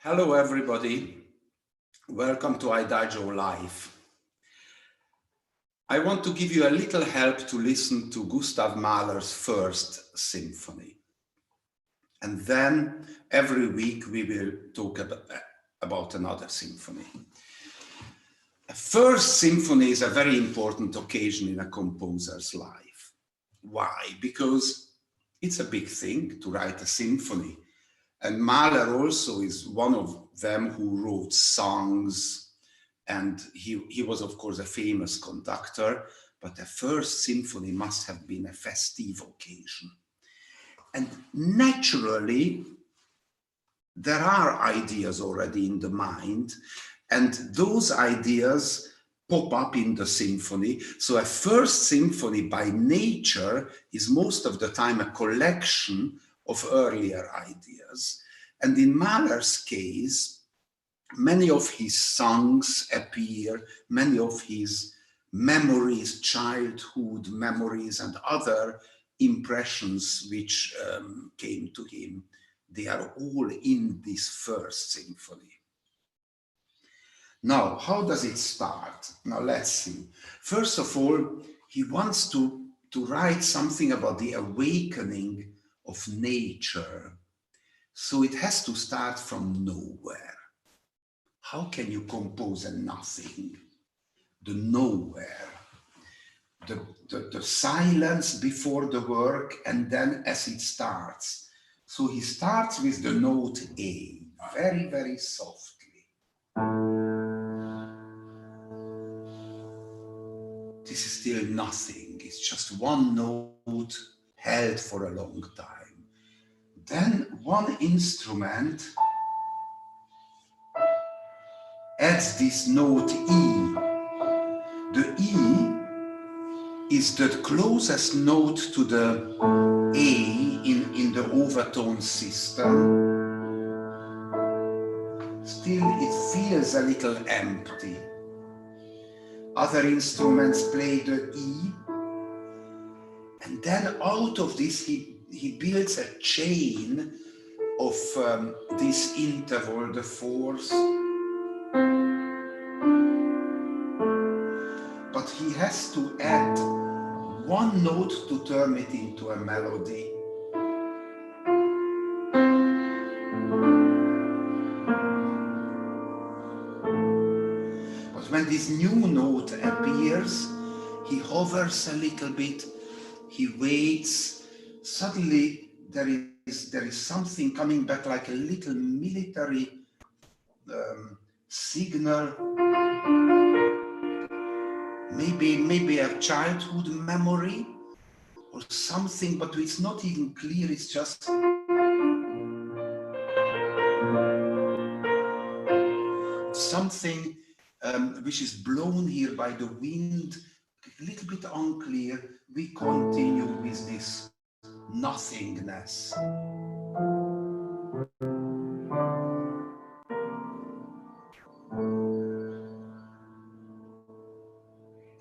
Hello, everybody. Welcome to Adagio Live. I want to give you a little help to listen to Gustav Mahler's first symphony. And then every week we will talk about another symphony. A first symphony is a very important occasion in a composer's life. Why? Because it's a big thing to write a symphony. And Mahler also is one of them who wrote songs, and he was, of course, a famous conductor, but the first symphony must have been a festive occasion. And naturally, there are ideas already in the mind, and those ideas pop up in the symphony. So a first symphony by nature is most of the time a collection of earlier ideas. And in Mahler's case, many of his songs appear, many of his memories, childhood memories, and other impressions which came to him, they are all in this first symphony. Now, how does it start? Now, let's see. First of all, he wants to write something about the awakening of nature. So it has to start from nowhere. How can you compose a nothing? The nowhere. The silence before the work, and then as it starts. So he starts with the note A, very, very softly. This is still nothing. It's just one note held for a long time. Then one instrument adds this note E. The E is the closest note to the A in the overtone system. Still, it feels a little empty. Other instruments play the E. And then out of this, he builds a chain of this interval, the fourth. But he has to add one note to turn it into a melody. But when this new note appears, he hovers a little bit, he waits. Suddenly there is something coming back, like a little military signal, maybe a childhood memory or something, but it's not even clear. It's just something which is blown here by the wind, a little bit unclear. We continue with this nothingness.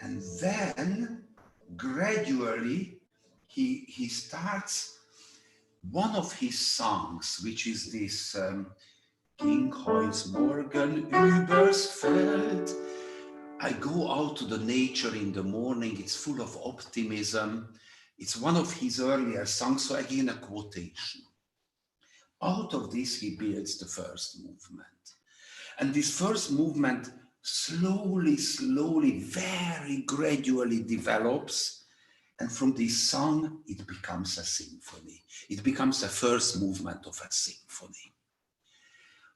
And then gradually he starts one of his songs, which is this Ging heus morgen übers Feld. I go out to the nature in the morning. It's full of optimism. It's one of his earlier songs, so again a quotation. Out of this he builds the first movement. And this first movement slowly, very gradually develops. And from this song, it becomes a symphony. It becomes the first movement of a symphony.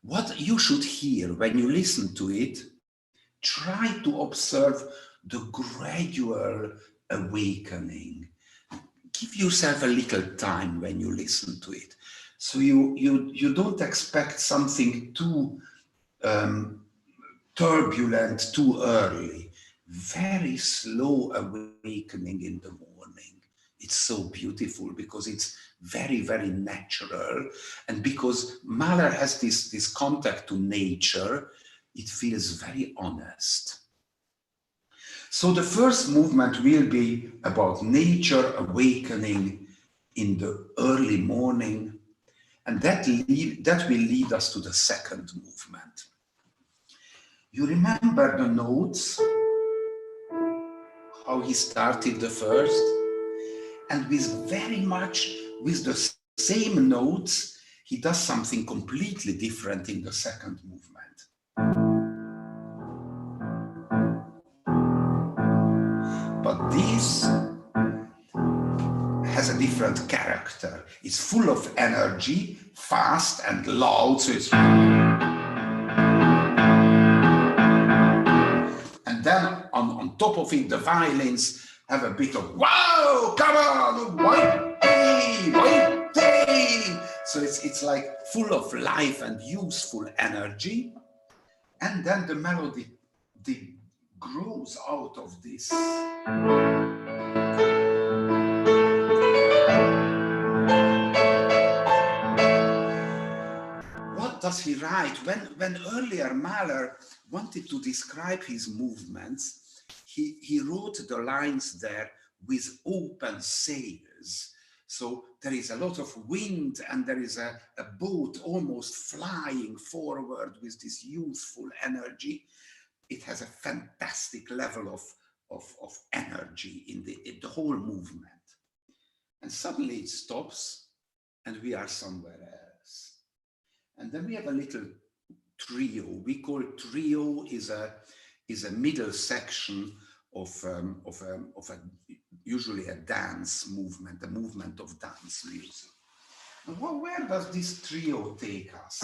What you should hear when you listen to it, try to observe the gradual awakening. Give yourself a little time when you listen to it. So you don't expect something too turbulent too early. Very slow awakening in the morning. It's so beautiful because it's very, very natural. And because Mahler has this contact to nature, it feels very honest. So the first movement will be about nature awakening in the early morning. And that will lead us to the second movement. You remember the notes, how he started the first, and with the same notes, he does something completely different in the second movement. But this has a different character. It's full of energy, fast and loud, so it's... And then on top of it, the violins have a bit of, wow, come on, white day, white day. So it's like full of life and useful energy. And then the melody grows out of this. What does he write? When earlier Mahler wanted to describe his movements, he wrote the lines there with open sails. So there is a lot of wind and there is a boat almost flying forward with this youthful energy. It has a fantastic level of energy in the whole movement. And suddenly it stops and we are somewhere else. And then we have a little trio. We call trio is a middle section of usually a dance movement, a movement of dance music. And where does this trio take us?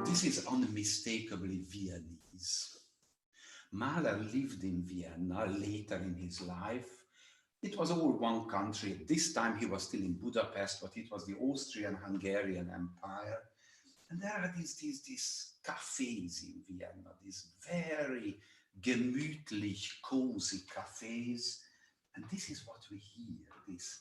This is unmistakably Viennese. Mahler lived in Vienna later in his life. It was all one country. At this time he was still in Budapest, but it was the Austrian-Hungarian Empire. And there are these cafes in Vienna, these very gemütlich, cozy cafes. And this is what we hear, this.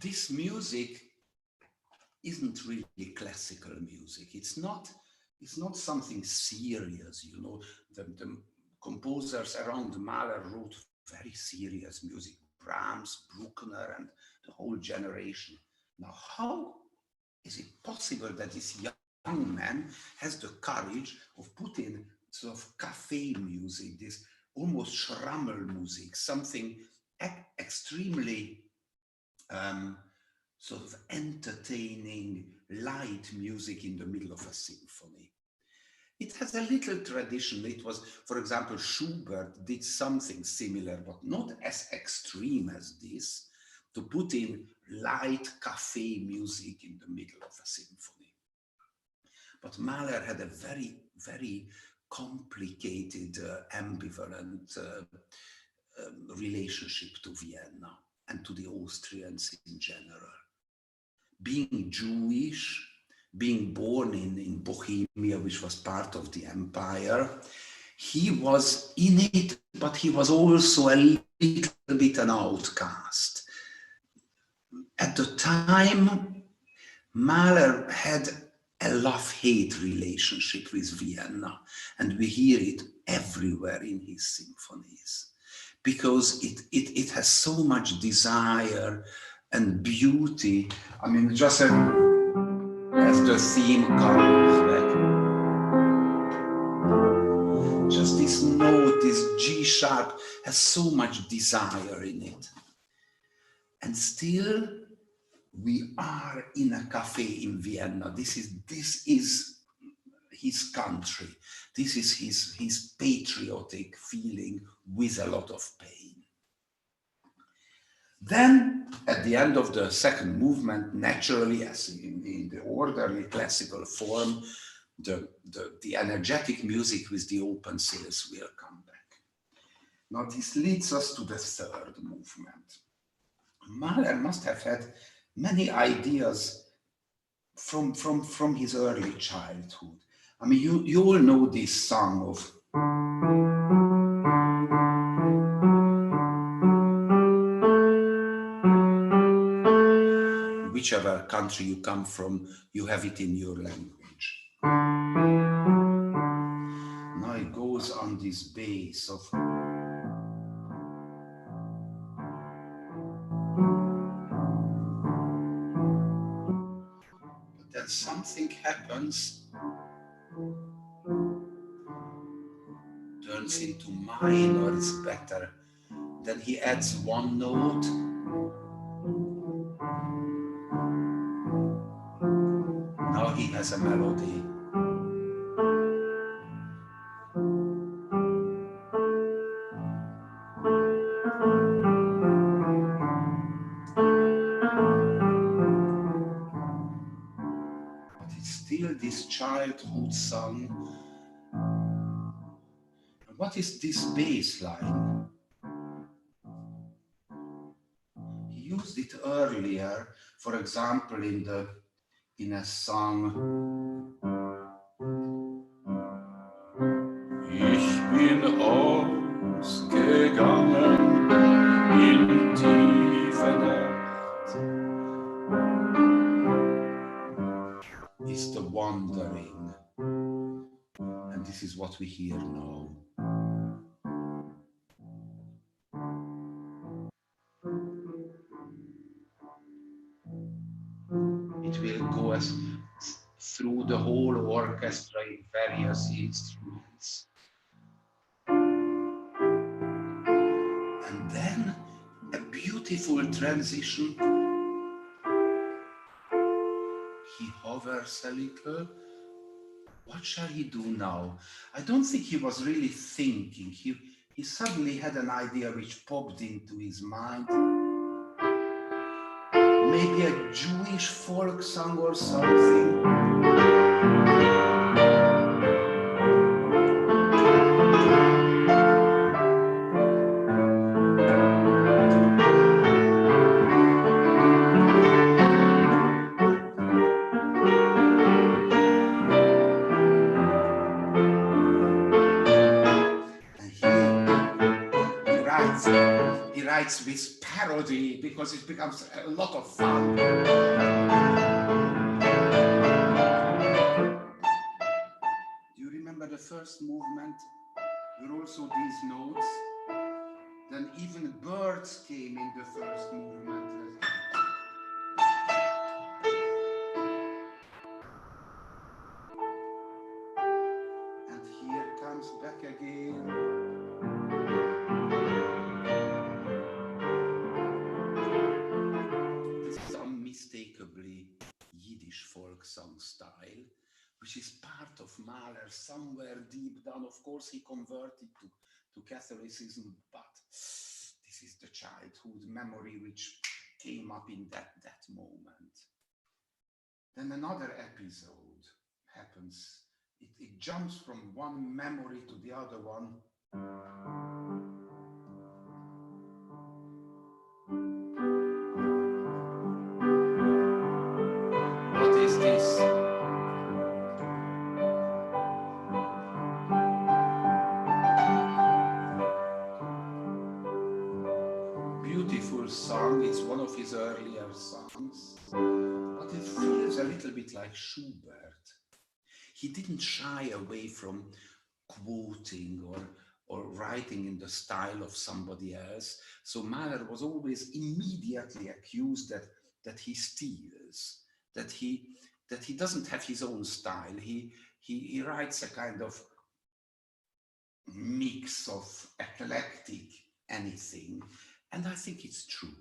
This music isn't really classical music. It's not something serious, you know. The composers around Mahler wrote very serious music. Brahms, Bruckner, and the whole generation. Now, how is it possible that this young man has the courage of putting sort of cafe music, this almost Schrammel music, something extremely sort of entertaining, light music in the middle of a symphony? It has a little tradition. It was, for example, Schubert did something similar, but not as extreme as this, to put in light cafe music in the middle of a symphony. But Mahler had a very, very complicated, ambivalent relationship to Vienna and to the Austrians in general. Being Jewish, being born in Bohemia, which was part of the empire, he was in it, but he was also a little bit an outcast. At the time, Mahler had a love-hate relationship with Vienna, and we hear it everywhere in his symphonies, because it has so much desire and beauty. I mean, just as the theme comes back, just this note, this G sharp, has so much desire in it. And still, we are in a cafe in Vienna. This is his country. This is his patriotic feeling with a lot of pain. Then, at the end of the second movement, naturally, as in the orderly classical form, the energetic music with the open sails will come back. Now this leads us to the third movement. Mahler must have had many ideas from his early childhood. I mean, you all know this song of whichever country you come from, you have it in your language. Now it goes on this bass of but then something happens, turns into minor, it's better. Then he adds one note. Now he has a melody. But it's still this childhood song. What is this bass line? He used it earlier, for example, in a song. Ich bin ausgegangen in tiefe Nacht. Is the wandering, and this is what we hear now. It will go as through the whole orchestra in various instruments. And then a beautiful transition. He hovers a little. What shall he do now? I don't think he was really thinking. He suddenly had an idea which popped into his mind. Maybe a Jewish folk song or something. He writes with parody because it becomes a lot of fun. Do you remember the first movement? There were also these notes. Then even birds came in the first movement. And here comes back again. Unmistakably Yiddish folk song style, which is part of Mahler somewhere deep down. Of course, he converted to Catholicism, but this is the childhood memory which came up in that moment. Then another episode happens. It jumps from one memory to the other one. Song, it's one of his earlier songs, but it feels a little bit like Schubert. He didn't shy away from quoting or writing in the style of somebody else. So Mahler was always immediately accused that he steals, that he doesn't have his own style. He writes a kind of mix of eclectic anything. And I think it's true.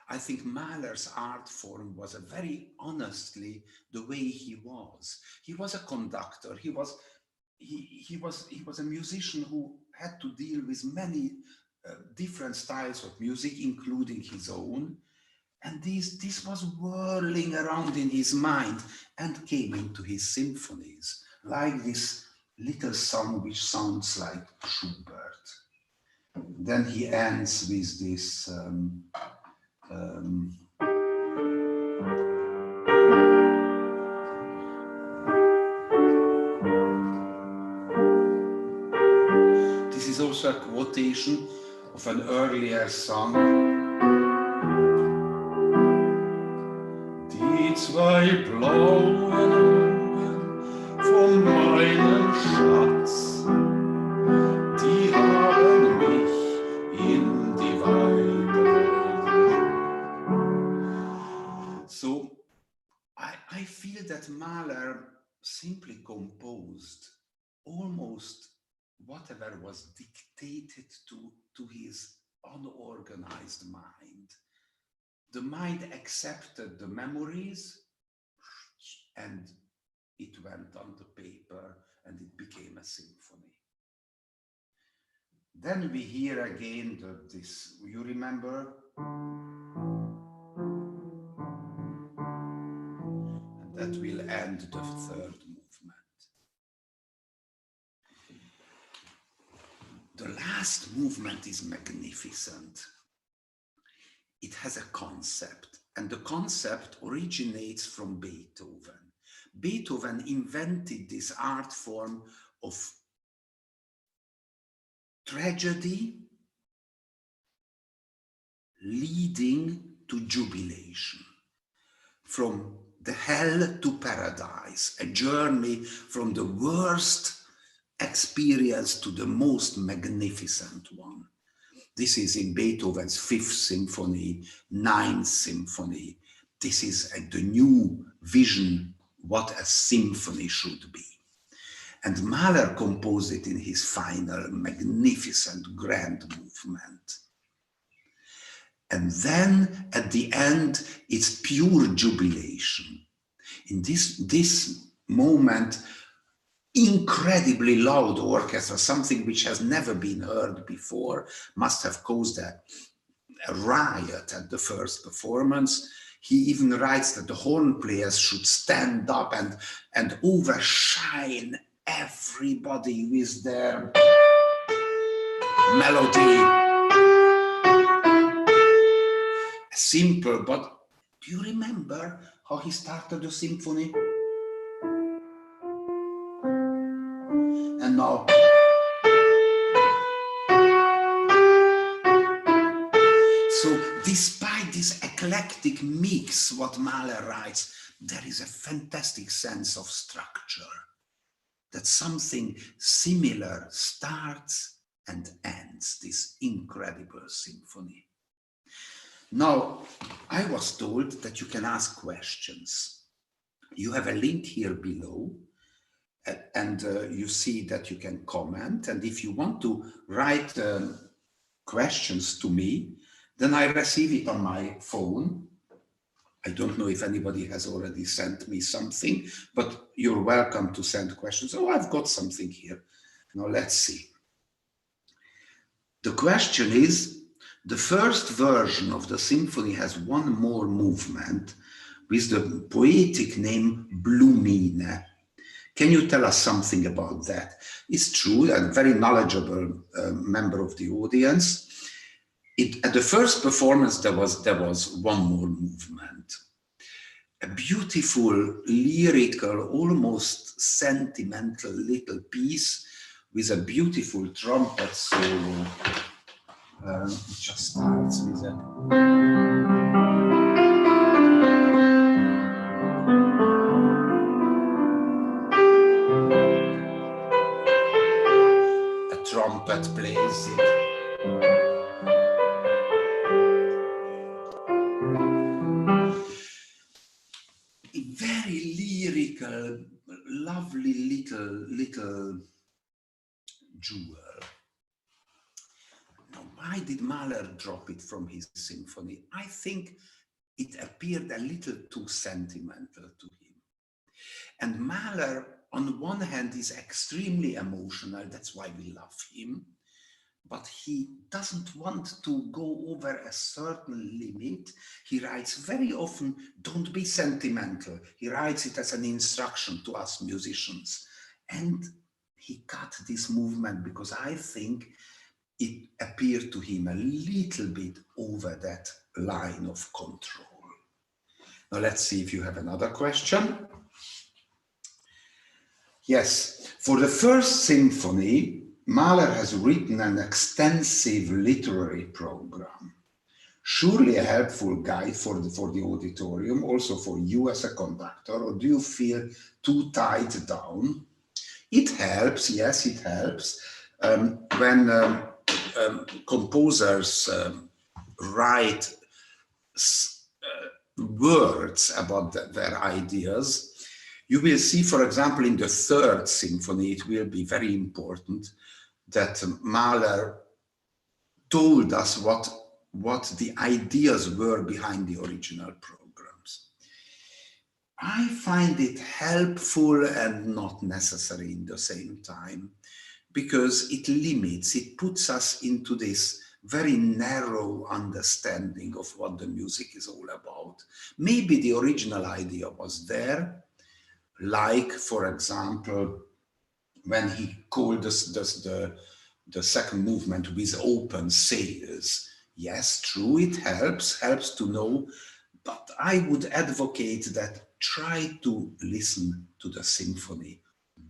I think Mahler's art form was very honestly the way he was. He was a conductor. He was a musician who had to deal with many different styles of music, including his own. And this was whirling around in his mind and came into his symphonies. like this little song which sounds like Schubert. Then he ends with this this is also a quotation of an earlier song. Die zwei blauen Augen von meinem Schatz, die haben mich in die Weide. So I feel that Mahler simply composed almost whatever was dictated to his unorganized mind. The mind accepted the memories and it went on the paper and it became a symphony. Then we hear again this, you remember? And that will end the third movement. The last movement is magnificent. It has a concept, and the concept originates from Beethoven. Beethoven invented this art form of tragedy leading to jubilation. From the hell to paradise, a journey from the worst experience to the most magnificent one. This is in Beethoven's 5th Symphony, 9th Symphony. This is the new vision what a symphony should be. And Mahler composed it in his final, magnificent, grand movement. And then at the end, it's pure jubilation. In this moment, incredibly loud orchestra, something which has never been heard before, must have caused a riot at the first performance. He even writes that the horn players should stand up and overshine everybody with their melody. Simple, but do you remember how he started the symphony? And now, so despite this eclectic mix, what Mahler writes, there is a fantastic sense of structure, that something similar starts and ends this incredible symphony. Now, I was told that you can ask questions. You have a link here below. And you see that you can comment. And if you want to write questions to me, then I receive it on my phone. I don't know if anybody has already sent me something, but you're welcome to send questions. Oh, I've got something here. Now let's see. The question is, the first version of the symphony has one more movement with the poetic name Blumine. Can you tell us something about that? It's true, a very knowledgeable member of the audience. At the first performance, there was one more movement. A beautiful, lyrical, almost sentimental little piece with a beautiful trumpet solo. It just starts with a trumpet plays it. A very lyrical, lovely little jewel. Now, why did Mahler drop it from his symphony? I think it appeared a little too sentimental to him. And Mahler, on one hand, is extremely emotional. That's why we love him. But he doesn't want to go over a certain limit. He writes very often, don't be sentimental. He writes it as an instruction to us musicians. And he cut this movement because I think it appeared to him a little bit over that line of control. Now let's see if you have another question. Yes, for the first symphony, Mahler has written an extensive literary program. Surely a helpful guide for the auditorium, also for you as a conductor, or do you feel too tied down? It helps, yes, it helps. When composers write words about their ideas, you will see, for example, in the third symphony, it will be very important that Mahler told us what the ideas were behind the original programs. I find it helpful and not necessary in the same time, because it limits, it puts us into this very narrow understanding of what the music is all about. Maybe the original idea was there, like, for example, when he called the second movement with open sails. Yes, true, it helps to know, but I would advocate that try to listen to the symphony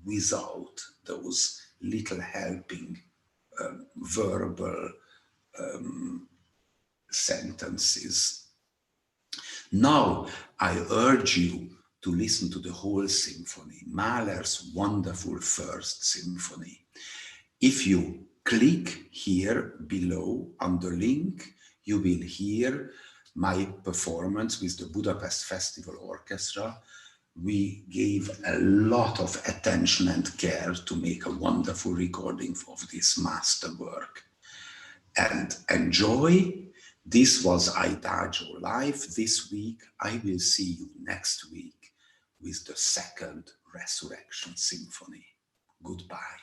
without those little helping verbal sentences. Now, I urge you to listen to the whole symphony, Mahler's wonderful first symphony. If you click here below on the link, you will hear my performance with the Budapest Festival Orchestra. We gave a lot of attention and care to make a wonderful recording of this masterwork. And enjoy. This was Adagio Live this week. I will see you next week with the second Resurrection Symphony. Goodbye.